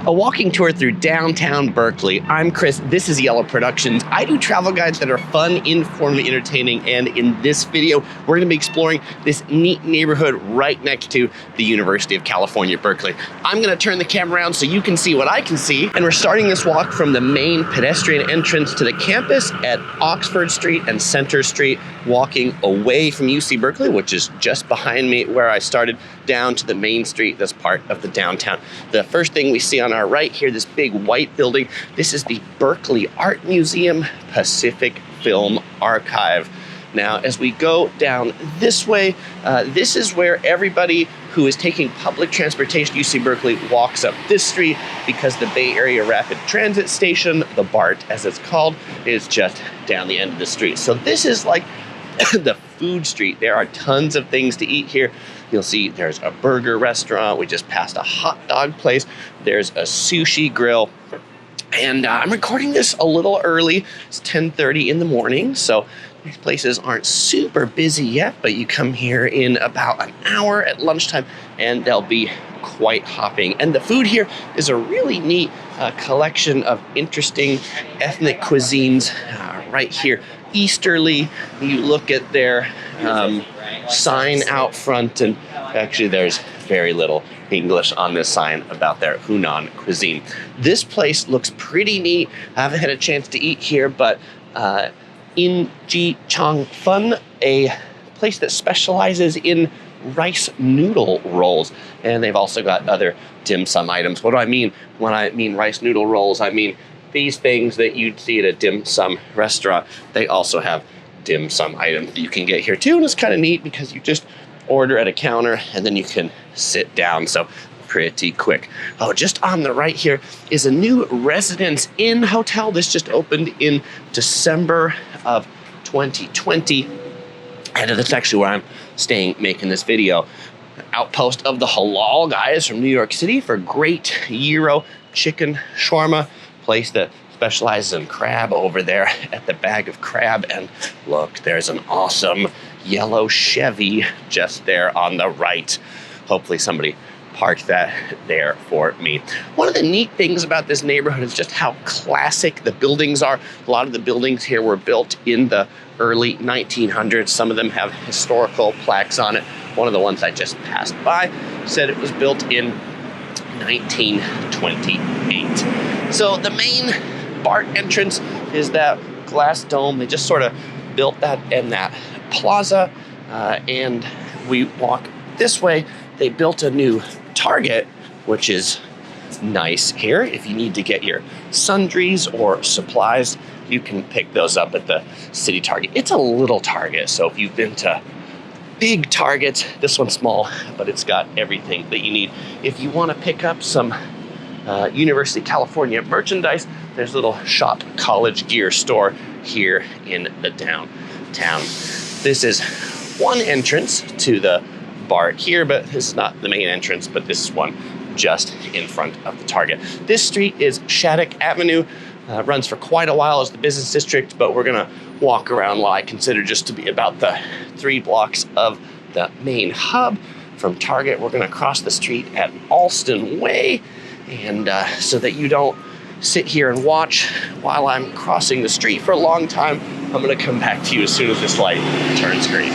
A walking tour through downtown Berkeley. I'm Chris, this is Yellow Productions. I do travel guides that are fun, informative, entertaining, and in this video, we're gonna be exploring this neat neighborhood right next to the University of California, Berkeley. I'm gonna turn the camera around so you can see what I can see, and we're starting this walk from the main pedestrian entrance to the campus at Oxford Street and Center Street, walking away from UC Berkeley, which is just behind me where I started, down to the main street that's part of the downtown. The first thing we see on our right here, this big white building, this is the Berkeley Art Museum Pacific Film Archive. Now, as we go down this way, this is where everybody who is taking public transportation to UC Berkeley walks up this street, because the Bay Area Rapid Transit Station, the BART as it's called, is just down the end of the street. So this is like the food street. There are tons of things to eat here. You'll see there's a burger restaurant. We just passed a hot dog place. There's a sushi grill. And I'm recording this a little early. It's 10:30 in the morning, so these places aren't super busy yet, but you come here in about an hour at lunchtime and they'll be quite hopping. And the food here is a really neat collection of interesting ethnic cuisines right here. Easterly, you look at their sign out front, and actually there's very little English on this sign about their Hunan cuisine. This place looks pretty neat. I haven't had a chance to eat here, but In Ji Chang Fun, a place that specializes in rice noodle rolls, and they've also got other dim sum items. What do I mean when I mean rice noodle rolls? I mean these things that you'd see at a dim sum restaurant. They also have dim sum items that you can get here too, and it's kind of neat because you just order at a counter and then you can sit down, so pretty quick. Oh, just on the right here is a new Residence Inn hotel. This just opened in December of 2020, and that's actually where I'm staying making this video. Outpost of the halal guys from New York City for great gyro chicken shawarma, place that specializes in crab over there at the Bag of Crab. And look, there's an awesome yellow Chevy just there on the right. Hopefully somebody parked that there for me. One of the neat things about this neighborhood is just how classic the buildings are. A lot of the buildings here were built in the early 1900s. Some of them have historical plaques on it. One of the ones I just passed by said it was built in 1928. So the main Bart Entrance is that glass dome. They just sort of built that in that plaza, and we walk this way. They built a new Target, which is nice here. If you need to get your sundries or supplies, you can pick those up at the city Target. It's a little Target, so if you've been to big Targets, this one's small, but it's got everything that you need. If you want to pick up some University of California merchandise, there's a little Shop College Gear store here in the downtown. This is one entrance to the BART here, but this is not the main entrance, but this is one just in front of the Target. This street is Shattuck Avenue, runs for quite a while as the business district, but we're gonna walk around what I consider just to be about the 3 blocks of the main hub. From Target, we're gonna cross the street at Alston Way, and so that you don't sit here and watch while I'm crossing the street for a long time, I'm gonna come back to you as soon as this light turns green.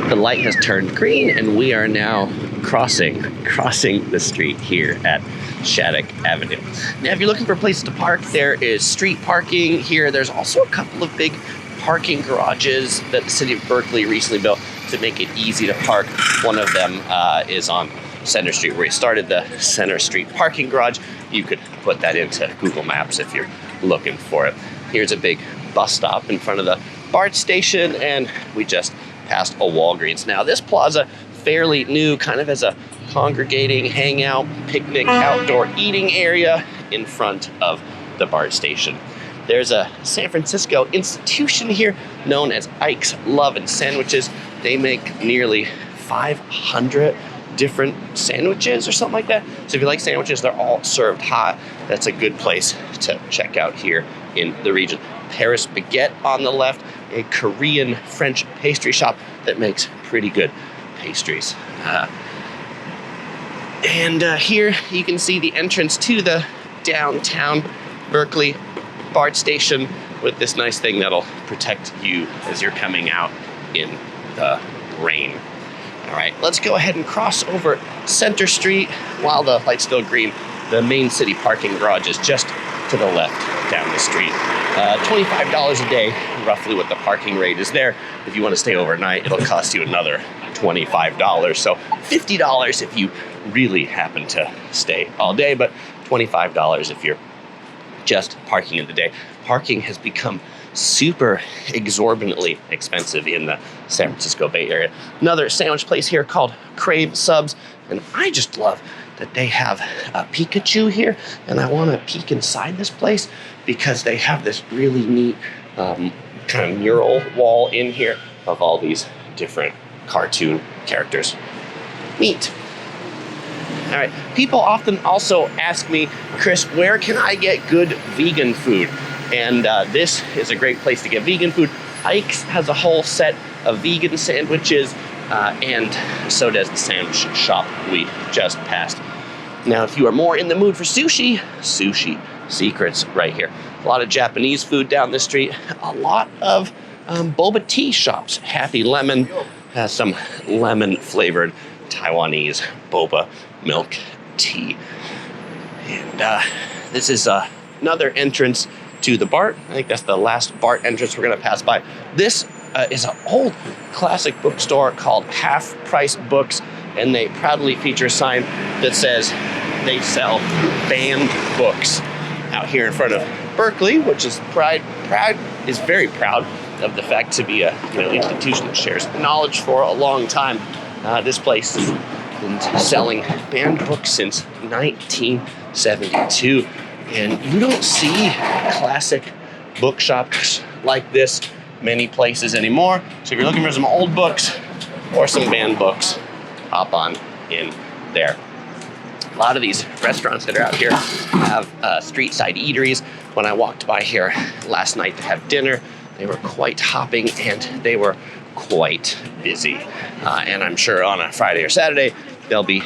The light has turned green, and we are now crossing the street here at Shattuck Avenue. Now, if you're looking for places to park, there is street parking here. There's also a couple of big parking garages that the city of Berkeley recently built to make it easy to park. One of them is on Center Street, where we started the Center Street parking garage. You could put that into Google Maps if you're looking for it. Here's a big bus stop in front of the Bart Station, and we just passed a Walgreens. Now, this plaza, fairly new, kind of as a congregating, hangout, picnic, outdoor eating area in front of the Bart Station. There's a San Francisco institution here known as Ike's Love and Sandwiches. They make nearly 500 different sandwiches or something like that. So if you like sandwiches, they're all served hot. That's a good place to check out here in the region. Paris Baguette on the left, a Korean French pastry shop that makes pretty good pastries. And here you can see the entrance to the downtown Berkeley Bart Station with this nice thing that'll protect you as you're coming out in the rain. All right, let's go ahead and cross over Center Street while the light's still green. The main city parking garage is just to the left down the street. $25 a day, roughly what the parking rate is there. If you want to stay overnight, it'll cost you another $25. So $50 if you really happen to stay all day, but $25 if you're just parking in the day. Parking has become super exorbitantly expensive in the San Francisco Bay Area. Another sandwich place here called Crave Subs, and I just love that they have a Pikachu here, and I want to peek inside this place because they have this really neat kind of mural wall in here of all these different cartoon characters. Neat. All right, people often also ask me, Chris, where can I get good vegan food? And this is a great place to get vegan food. Ike's has a whole set of vegan sandwiches, and so does the sandwich shop we just passed. Now, if you are more in the mood for sushi, Sushi Secrets right here. A lot of Japanese food down the street. A lot of boba tea shops. Happy Lemon has some lemon-flavored Taiwanese boba milk tea. And this is another entrance to the Bart. I think that's the last Bart entrance we're gonna pass by. This is an old classic bookstore called Half Price Books, and they proudly feature a sign that says they sell banned books out here in front of Berkeley, which is very proud of the fact to be a institution that shares knowledge for a long time. This place has been selling banned books since 1972, and you don't see classic bookshops like this many places anymore. So if you're looking for some old books or some banned books, hop on in there. A lot of these restaurants that are out here have street side eateries. When I walked by here last night to have dinner, they were quite hopping and they were quite busy. And I'm sure on a Friday or Saturday, they'll be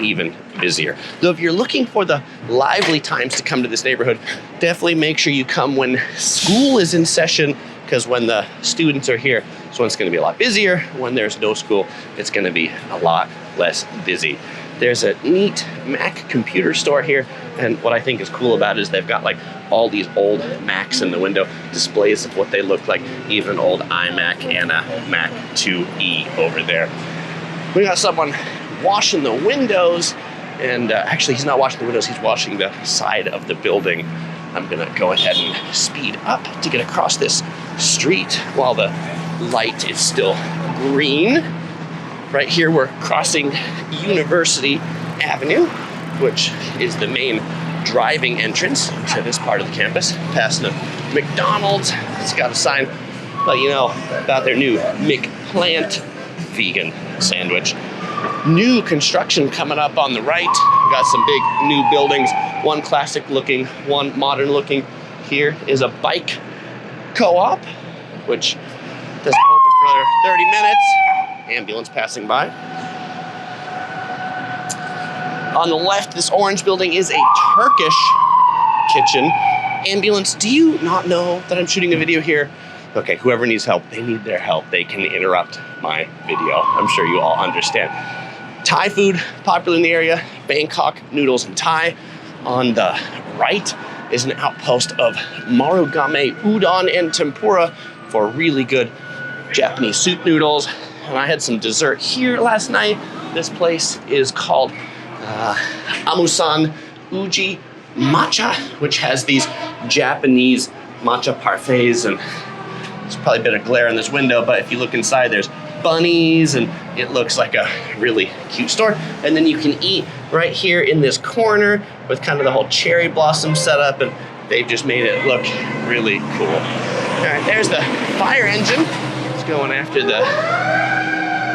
even busier. Though if you're looking for the lively times to come to this neighborhood, definitely make sure you come when school is in session, because when the students are here, this one's gonna be a lot busier. When there's no school, it's gonna be a lot less busy. There's a neat Mac computer store here, and what I think is cool about it is they've got like all these old Macs in the window, displays of what they look like, even an old iMac and a Mac 2E over there. We got someone washing the windows, and actually he's not washing the windows, he's washing the side of the building. I'm gonna go ahead and speed up to get across this street while the light is still green. Right here we're crossing University Avenue, which is the main driving entrance to this part of the campus. Past the McDonald's, it's got a sign letting you know about their new McPlant vegan sandwich. New construction coming up on the right. We've got some big new buildings, one classic looking, one modern looking. Here is a bike co-op, which doesn't open for another 30 minutes. Ambulance passing by. On the left, this orange building is a Turkish kitchen. Ambulance, do you not know that I'm shooting a video here? Okay, whoever needs help, they need their help. They can interrupt my video. I'm sure you all understand. Thai food, popular in the area. Bangkok noodles and Thai. On the right is an outpost of Marugame udon and tempura for really good Japanese soup noodles. And I had some dessert here last night. This place is called Amusan Uji Matcha, which has these Japanese matcha parfaits, and there's probably a bit of glare in this window, but if you look inside, there's bunnies, and it looks like a really cute store. And then you can eat right here in this corner with kind of the whole cherry blossom setup, and they've just made it look really cool. All right, there's the fire engine. It's going after the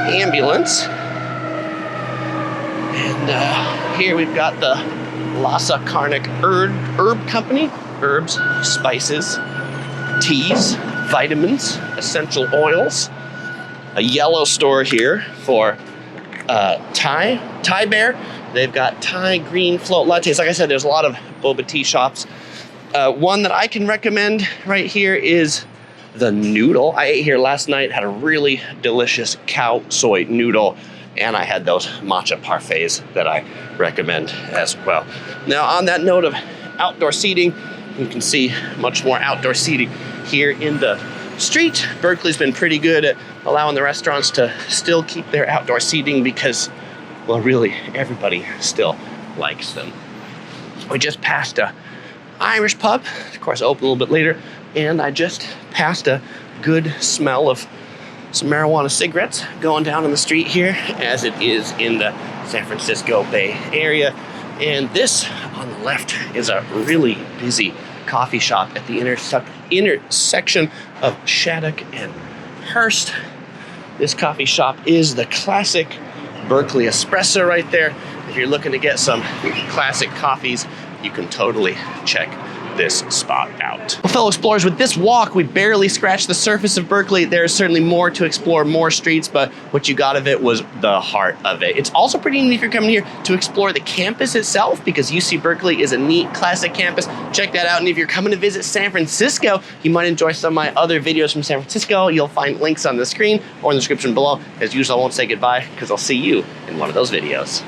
ambulance. And here we've got the Lhasa Karnak Herb Company. Herbs, spices, teas, vitamins, essential oils. A yellow store here for Thai Bear. They've got Thai green float lattes. Like I said, there's a lot of boba tea shops. One that I can recommend right here is the noodle. I ate here last night, had a really delicious cow soy noodle, and I had those matcha parfaits that I recommend as well. Now, on that note of outdoor seating, you can see much more outdoor seating here in the street. Berkeley's been pretty good at allowing the restaurants to still keep their outdoor seating because, well, really, everybody still likes them. We just passed a Irish pub, of course, open a little bit later, and I just passed a good smell of some marijuana cigarettes going down on the street here, as it is in the San Francisco Bay Area. And this on the left is a really busy coffee shop at the intersection of Shattuck and Hearst. This coffee shop is the classic Berkeley espresso right there. If you're looking to get some classic coffees, you can totally check this spot out. Well, fellow explorers, with this walk, we barely scratched the surface of Berkeley. There's certainly more to explore, more streets, but what you got of it was the heart of it. It's also pretty neat if you're coming here to explore the campus itself, because UC Berkeley is a neat, classic campus. Check that out. And if you're coming to visit San Francisco, you might enjoy some of my other videos from San Francisco. You'll find links on the screen or in the description below. As usual, I won't say goodbye because I'll see you in one of those videos.